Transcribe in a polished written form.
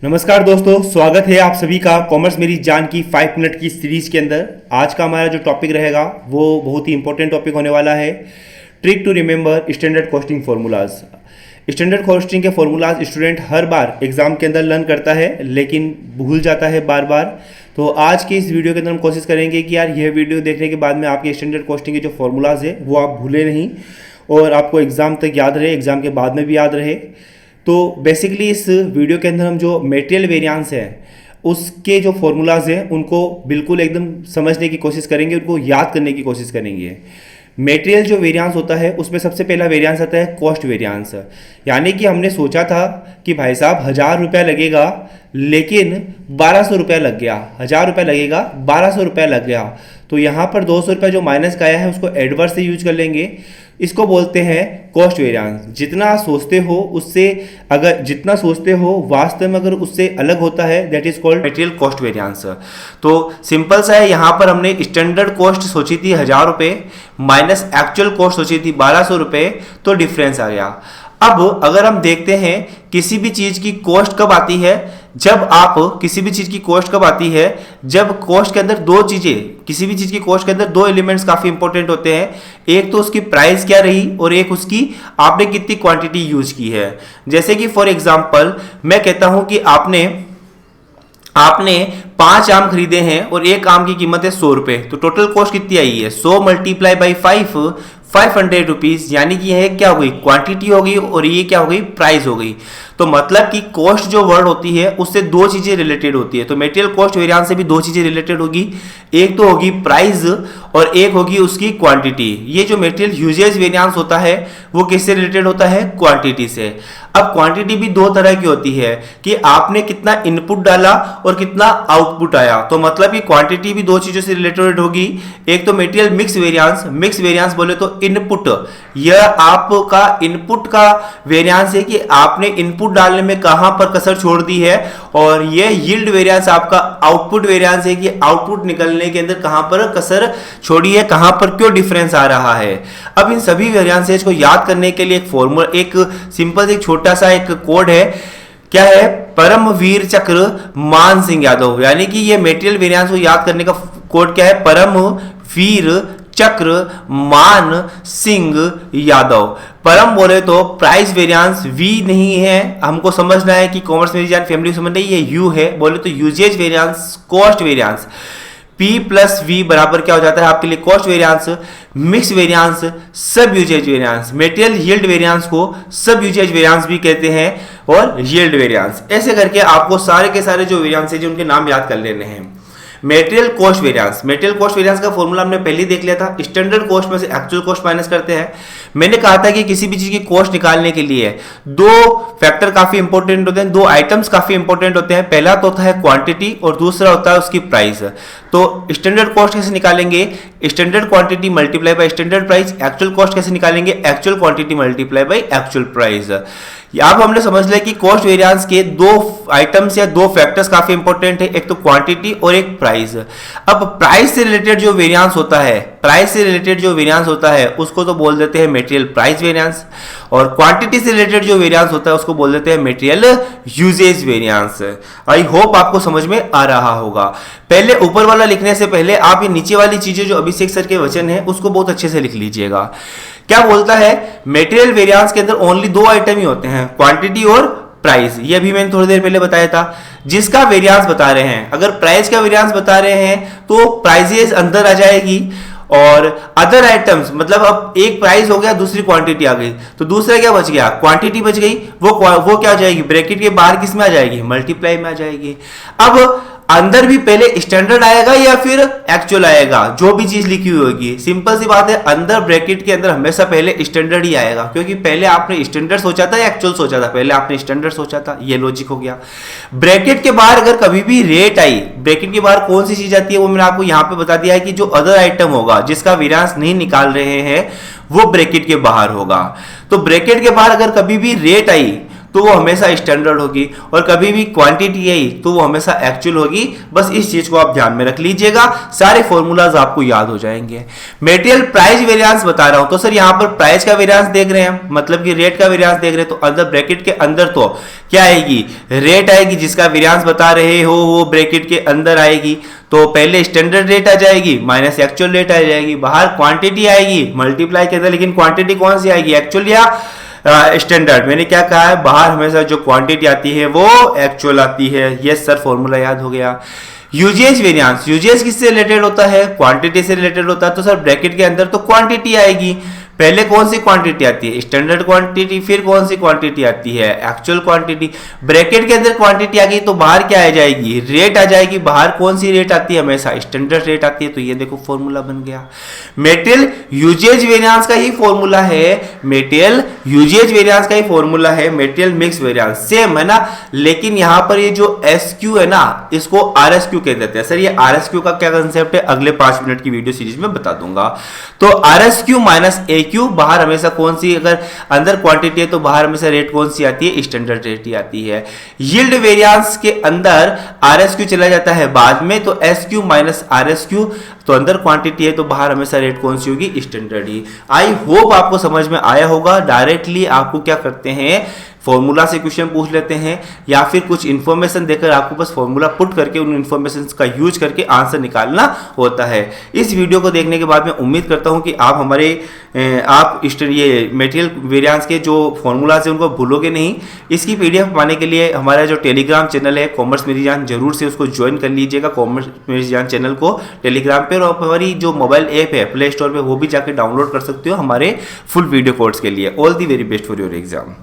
नमस्कार दोस्तों, स्वागत है आप सभी का कॉमर्स मेरी जान की 5 मिनट की सीरीज के अंदर। आज का हमारा जो टॉपिक रहेगा वो बहुत ही इंपॉर्टेंट टॉपिक होने वाला है। Trick to remember standard costing formulas. Standard costing के फार्मूलाज स्टूडेंट हर बार एग्जाम के अंदर लर्न करता है लेकिन भूल जाता है बार बार। तो आज के इस वीडियो के अंदर हम कोशिश करेंगे कि यार यह वीडियो देखने के बाद में आपके स्टैंडर्ड कॉस्टिंग के जो फार्मूलाज है वो आप भूलें नहीं और आपको एग्जाम तक याद रहे, एग्जाम के बाद में भी याद रहे। तो बेसिकली इस वीडियो के अंदर हम जो मटेरियल वेरिएंस है उसके जो फॉर्मूलाज हैं उनको बिल्कुल एकदम समझने की कोशिश करेंगे, उनको याद करने की कोशिश करेंगे। मटेरियल जो वेरिएंस होता है उसमें सबसे पहला वेरिएंस आता है कॉस्ट वेरिएंस। यानी कि हमने सोचा था कि भाई साहब 1000 रुपया लगेगा लेकिन 1200 रुपया लग गया, 1000 रुपया लगेगा 1200 रुपया लग गया। तो यहाँ पर 200 रुपया जो माइनस का आया है उसको एडवर्स से यूज कर लेंगे। इसको बोलते हैं कॉस्ट वेरिएंस। जितना सोचते हो उससे, अगर जितना सोचते हो वास्तव में अगर उससे अलग होता है that is called material cost variance. तो सिंपल सा है, यहाँ पर हमने स्टैंडर्ड कॉस्ट सोची थी 1000 रुपये माइनस एक्चुअल कॉस्ट सोची थी 1200 रुपये, तो डिफरेंस आ गया। अब अगर हम देखते हैं किसी भी चीज की कॉस्ट कब आती है, जब आप किसी भी चीज की कॉस्ट कब आती है, जब कॉस्ट के अंदर दो चीजें, किसी भी चीज की कॉस्ट के अंदर दो एलिमेंट्स काफी इंपॉर्टेंट होते हैं। एक तो उसकी प्राइस क्या रही और एक उसकी आपने कितनी क्वांटिटी यूज की है। जैसे कि फॉर एग्जांपल मैं कहता हूं कि आपने 5 आम खरीदे हैं और एक आम की कीमत है 100 रुपए, तो टोटल कॉस्ट कितनी आई है 100 मल्टीप्लाई बाई 500 रुपीज। यानी कि यह क्या हो गई, क्वांटिटी हो गई और ये क्या हो गई, प्राइस हो गई। तो मतलब कि कॉस्ट जो वर्ड होती है उससे दो चीजें रिलेटेड होती है। तो मटेरियल कॉस्ट वेरिएंस से भी दो चीजें रिलेटेड होगी, एक तो होगी प्राइस और एक होगी उसकी क्वांटिटी। ये जो मटेरियल यूजेज वेरिएंस होता है वो किससे रिलेटेड होता है, क्वांटिटी से। अब क्वांटिटी भी दो तरह की होती है कि आपने कितना इनपुट डाला और कितना आउटपुट आया। तो मतलब कि क्वांटिटी भी दो चीजों से रिलेटेड होगी। एक तो material mix variance. Mix variance बोले तो इनपुट, यह आपका इनपुट का वेरिएंस है कि आपने इनपुट डालने में कहां पर कसर छोड़ दी है, और यह यील्ड वेरिएंस आपका आउटपुट वेरिएंस है कि आउटपुट निकलने के अंदर कहां पर कसर छोड़ी है, कहां पर क्यों डिफरेंस आ रहा है। अब इन सभी वेरिएंसेस को याद करने के लिए एक फॉर्मूला, एक सिंपल एक छोटा सा एक कोड है। क्या है, परमवीर चक्र मान सिंह यादव। यानी कि ये मटेरियल वेरिएंस को याद करने का कोड क्या है, परमवीर चक्र मान सिंह यादव। परम बोले तो प्राइस वेरिएंस वी नहीं है, हमको समझना है कि कॉमर्स मेरी जान फैमिली समझ नहीं, ये यू है। बोले तो usage variance, cost variance, P plus V बराबर क्या हो जाता है आपके लिए, cost variance. Mix variance, sub usage variance. Material yield variance को सब यूजेज वेरिएंस भी कहते हैं और यील्ड वेरिएंस। ऐसे करके आपको सारे के सारे जो वेरिएंस है जो उनके नाम याद कर लेने हैं। Material cost variance, material cost variance का फॉर्मूला हमने पहले ही देख लिया था। स्टैंडर्ड कॉस्ट में से एक्चुअल कॉस्ट माइनस करते हैं। मैंने कहा था कि किसी भी चीज की कॉस्ट निकालने के लिए दो फैक्टर काफी इंपॉर्टेंट होते हैं, दो आइटम्स काफी इंपॉर्टेंट होते हैं। पहला तो होता है क्वांटिटी और दूसरा होता है उसकी प्राइस। तो स्टैंडर्ड कॉस्ट कैसे निकालेंगे, standard quantity multiply by standard price. Actual cost कैसे निकालेंगे, actual quantity multiply by actual price. अब हमने समझ लिया कि कॉस्ट वेरिएंस के दो आइटम्स या दो फैक्टर्स काफी इंपॉर्टेंट है, एक तो क्वांटिटी और एक प्राइस। अब प्राइस से रिलेटेड जो वेरिएंस होता है, प्राइस से रिलेटेड जो वेरिएंस होता है उसको तो बोल देते हैं मटेरियल प्राइस वेरिएंस, और क्वांटिटी से रिलेटेड जो वेरिएंस होता है उसको बोल देते हैं material usage variance. I hope आपको समझ में आ रहा होगा। पहले ऊपर वाला लिखने से पहले आप ये नीचे वाली चीजें जो अभिषेक सर के वचन है उसको बहुत अच्छे से लिख लीजिएगा। क्या बोलता है, मटेरियल वेरिएंस के अंदर ओनली दो आइटम ही होते हैं, क्वांटिटी और प्राइस। ये अभी मैंने थोड़ी देर पहले बताया था। जिसका वेरिएंस बता रहे हैं, अगर प्राइस का वेरिएंस बता रहे हैं तो प्राइसेस अंदर आ जाएगी, और अदर आइटम्स मतलब अब एक प्राइस हो गया दूसरी क्वांटिटी आ गई, तो दूसरा क्या बच गया, क्वांटिटी बच गई। वो क्या हो जाएगी, ब्रैकेट के बाहर किस में आ जाएगी, मल्टीप्लाई में आ जाएगी। अब अंदर भी पहले स्टैंडर्ड आएगा या फिर एक्चुअल आएगा, जो भी चीज लिखी हुई होगी। सिंपल सी बात है, अंदर ब्रैकेट के अंदर हमेशा पहले स्टैंडर्ड ही आएगा, क्योंकि पहले आपने स्टैंडर्ड सोचा था या एक्चुअल सोचा था, पहले आपने स्टैंडर्ड सोचा था, ये लॉजिक हो गया। ब्रैकेट के बाहर अगर कभी भी रेट आई, ब्रैकेट के बाहर कौन सी चीज आती है वो मैंने आपको यहां पे बता दिया है कि जो अदर आइटम होगा जिसका वेरिएंस नहीं निकाल रहे हैं वो ब्रैकेट के बाहर होगा। तो ब्रैकेट के बाहर अगर कभी भी रेट आई तो वो हमेशा स्टैंडर्ड होगी, और कभी भी क्वांटिटी आई तो वो हमेशा एक्चुअल होगी। बस इस चीज को आप ध्यान में रख लीजिएगा, सारे फॉर्मूलाज आपको याद हो जाएंगे। मटेरियल प्राइस वेरिएंस बता रहा हूं, तो सर यहां पर प्राइस का वेरिएंस देख रहे हैं, मतलब कि रेट का वेरिएंस देख रहे हैं, तो अंदर ब्रैकेट के अंदर तो क्या आएगी, रेट आएगी, जिसका वेरिएंस बता रहे हो वो ब्रैकेट के अंदर आएगी। तो पहले स्टैंडर्ड रेट आ जाएगी माइनस एक्चुअल रेट आ जाएगी, बाहर क्वांटिटी आएगी मल्टीप्लाई के अंदर, लेकिन क्वांटिटी कौन सी आएगी, एक्चुअल या स्टैंडर्ड। मैंने क्या कहा है, बाहर हमेशा जो क्वांटिटी आती है वो एक्चुअल आती है। यस सर, फॉर्मूला याद हो गया। यूजेज वेरिएंस, यूजेज किससे रिलेटेड होता है, क्वांटिटी से रिलेटेड होता है, तो सर ब्रैकेट के अंदर तो क्वांटिटी आएगी। पहले कौन सी क्वांटिटी आती है, स्टैंडर्ड क्वांटिटी, फिर कौन सी क्वांटिटी आती है, एक्चुअल क्वांटिटी। ब्रैकेट के अंदर क्वांटिटी आ गई तो बाहर क्या आ जाएगी, रेट आ जाएगी। बाहर कौन सी रेट आती है, हमेशा स्टैंडर्ड रेट आती है। तो ये देखो फॉर्मूला बन गया। मटेरियल यूजेज वेरिएंस का ही फॉर्मूला है, मटेरियल यूजेज वेरिएंस का ही फॉर्मूला है मटेरियल मिक्स वेरिएंस, सेम है ना। लेकिन यहां पर ये जो SQ है ना, इसको RSQ कह देते हैं। सर ये RSQ का क्या कंसेप्ट है, अगले 5 मिनट की वीडियो सीरीज में बता दूंगा। तो RSQ माइनस AQ, बाहर हमेशा कौन सी, अगर अंदर क्वांटिटी है तो बाहर हमेशा रेट कौन सी आती है, स्टैंडर्ड रेट ही आती है। यील्ड वेरिएंस के अंदर RSQ चला जाता है बाद में, तो SQ माइनस RSQ, तो अंदर क्वांटिटी है तो बाहर हमेशा रेट कौन सी होगी, स्टैंडर्ड ही। आई होप आपको समझ में आया होगा। डायरेक्टली आपको क्या करते हैं, फॉर्मूला से क्वेश्चन पूछ लेते हैं, या फिर कुछ इंफॉर्मेशन देकर आपको बस फॉर्मूला पुट करके उन इंफॉर्मेशन का यूज करके आंसर निकालना होता है। इस वीडियो को देखने के बाद मैं उम्मीद करता हूं कि आप हमारे ये मटेरियल वेरिएंस के जो फॉर्मूलाज हैं उनको भूलोगे नहीं। इसकी PDF पाने के लिए हमारा जो टेलीग्राम चैनल है कॉमर्स मेरी जान, जरूर से उसको ज्वाइन कर लीजिएगा, कॉमर्स मेरी जान चैनल को टेलीग्राम पे। और हमारी जो मोबाइल ऐप है प्ले स्टोर पे, वो भी जाके डाउनलोड कर सकते हो हमारे फुल वीडियो कोर्स के लिए। All the very best for your exam.